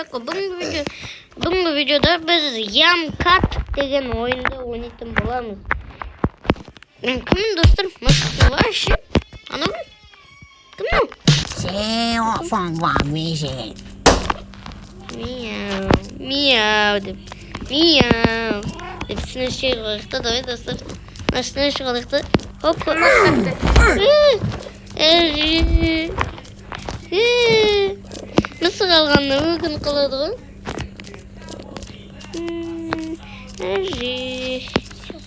Жако. Бүгінгі видеода біз Ямкат деген ойынды ойнайтын боламыз. Мен кіммін достар? Мысықтың вообще. Анау кім мынау? Мяу деп. Мяу деп сінішке қылықты. Давай достар. Сінішке қылықты. Хоп, қылықты. Мысық алғанына өкін қылады ғой.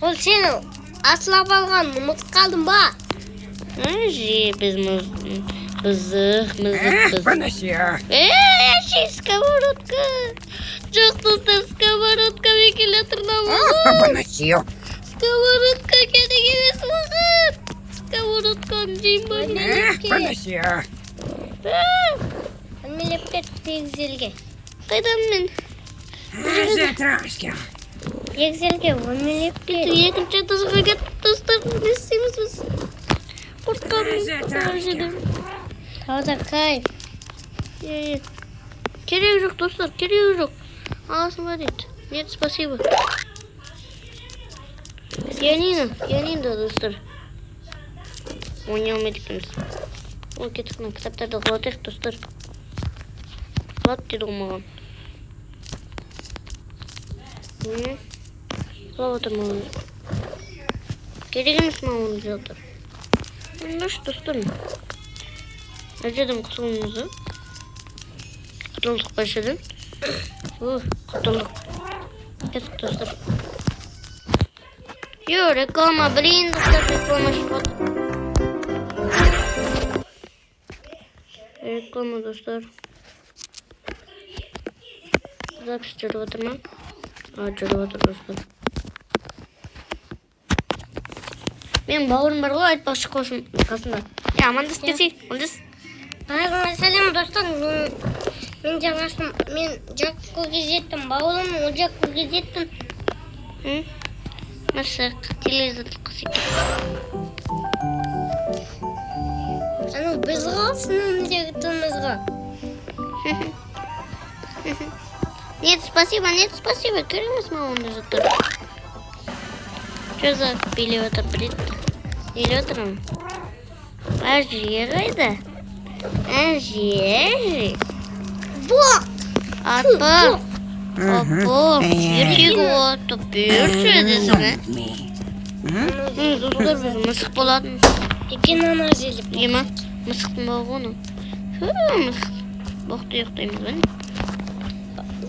Ол сені асылап алған ұмытып қалдың ба? Біз мызық. Сковородка. Жоқ достар, сковородка келе тұрмамыз. Сковородка керек емес маған. Сковородканы жейм ба? Әмелепке тегізелге. Қайдан мен? Тегізелге, әмелепке. Екінші тұзға кет достар. Не істейміз біз? Қорқамын. Тауда кайф. Керек жоқ достар, керек жоқ. Аласың ба дейді. Нет, спасибо. Пианино достар. Ойнай алмайды екенбіз. Ол кеттік мына кітаптарды құлатайық достар. Құлат деді ғой маған. Құлап отыр маған. Керек емес маған оны жатыр. Ондашы достар. Әжеден құтылымызы. Құтылдық па әжеден? Құтылдық. Кеттік достар. Реклама, блин, достар, реклама шығады. Реклама достар. Запись жүріп отыр ма? Жүріп отыр достар. Мен бауырым бар ғой, айтпақшы қасында. Амандас кетейік, амандас. Сәлем достар, мен жаңаштым, мен жаққа кезеттім, бауырым ол жаққа кезеттім. Мысық, телевизор қысы кет. Анау біз қалсын өмірдегі тұрмызға. Нет, спасибо, керек емес маған онда жатыр. Что за билетер брит? Билетерім. Әже қайда? Әже. Бок! Апа. Ертегі отып берші десің, достар біз мысық болатын. Екен ана желіп. Ема, мысықтың бағы оны. Мысық. Боқты ұйықтаймыз ба не?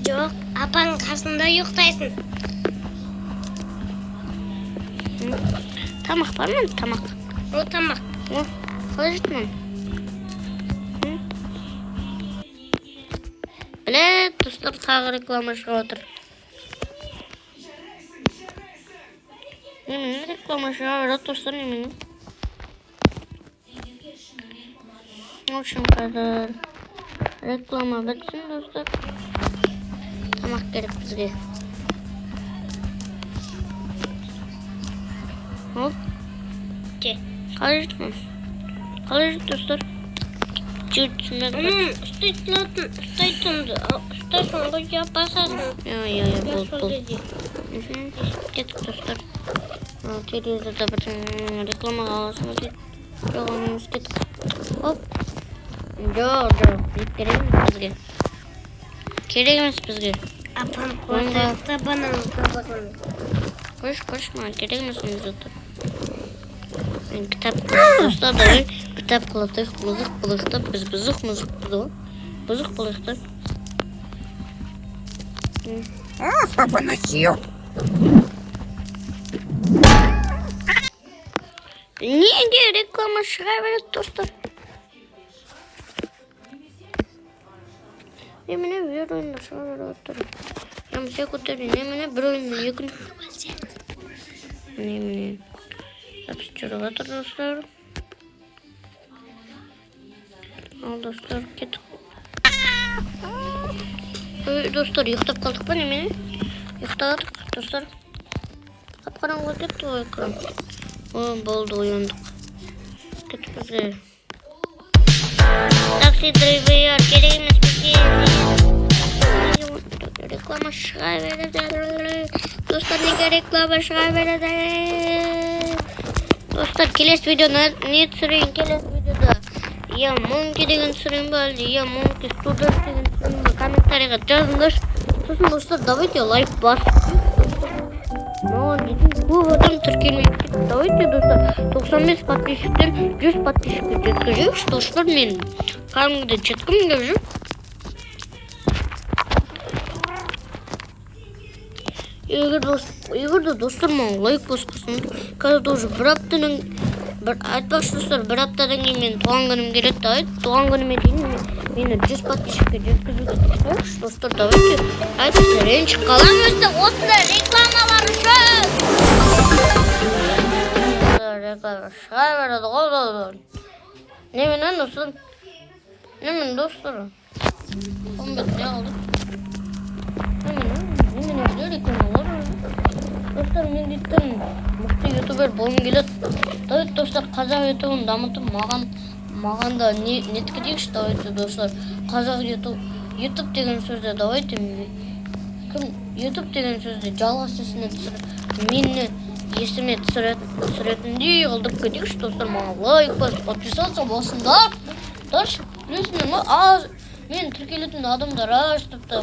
Жоқ, апаң қасында ұйықтайсың. Тамақ бар ма? Тамақ. О, тамақ. Қалай жеттің? Біле, достар, тағы реклама шығып отыр. Немене реклама шығып отыр, достар, немене? В общем, қазір реклама бітсін, достар. Тамақ керек бізге. Оп. Қалай жеттің? Қалай жет, достар? Ұстайсың ғой, басасың. Бол. Кеттік достар. Телевизорда бір рекламаға аласың дейді. Жоқ, онымыз кеттік. Оп. Жоқ, керек емес бізге. Керек емес бізге. Апам қойды банан табағын. Қош, маған керек емес оны жатыр. Мен кітап қылып достар, давай. Кітап қылатайық, мұзық бұлықтап, біз бұзық мұзық бұды ғой. Бұзық бұлықты. Неге реклама шыға береді, достар? Немене бір ойында шыға беріп отыр. Ямысе көтерейін, немене бір ойында екінші. Немене запись жүріп отыр, достар. Ал достар, кеттік. Достар, ұйықтап қалдық па немене? Ұйықтадық, достар. Қап-қараңғы кетті ғой экран. Болды, ояндық. Кеттік бізге. Такси драйвер, керек емес бізге. reklama шыға береді. Достар, неге реклама шыға береді? Достар, келесі видеода не түсірейін? Келесі видеода я Monkey деген түсірейін ба, әлде я Monkey Student деген түсірейін ба? Комментарийға жазыңдаршы. Сосын достар, давайте лайк басып. Көп адам тіркелмейді. Давайте достар, 95 подписчиктен 100 подписчикке жеткізейікші. Достар, мен кәдімгідей жеткім келіп жүр. Егер де достар маған лайк басқасын, қазір уже бір аптадан айтпақшы достар, бір аптадан кейін мен туған күнім келеді, давайте туған күніме дейін мені 100 подписчикке жеткізуге тырысайықшы. Достар, давайте ренжіп қаламыз да осындай рекламалар үшін. Реклама шыға береді ғой. Неменен достар? Немен достар? Қомбет не қалды? Неменен рекламалар? Достар, мен дейттім мықты ютубер болғым келеді. Давайте достар, қазақ ютубын дамытып маған да неткі дейікші. Давайте достар, қазақ ютуб деген сөзде давайте ютуб деген сөзде жалғас есіне түсіріп мені есіме түсіретіндей қылдып кетейікші. Достар, маған лайк басып подписаться болсындар. Дальше білесіңдер ма, мен тіркелетін адамдар тіпті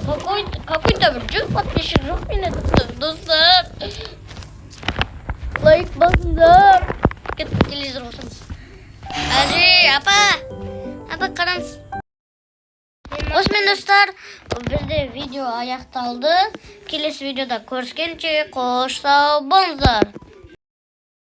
какой-то бір 100 подписчик жоқ менде. Достар, лайк басыңдар. Кеттік, телевизор қосамыз. Әже, апа қараңыз. Осымен достар, бізде видео аяқталды. Келесі видеода көріскенше қош сау болыңыздар.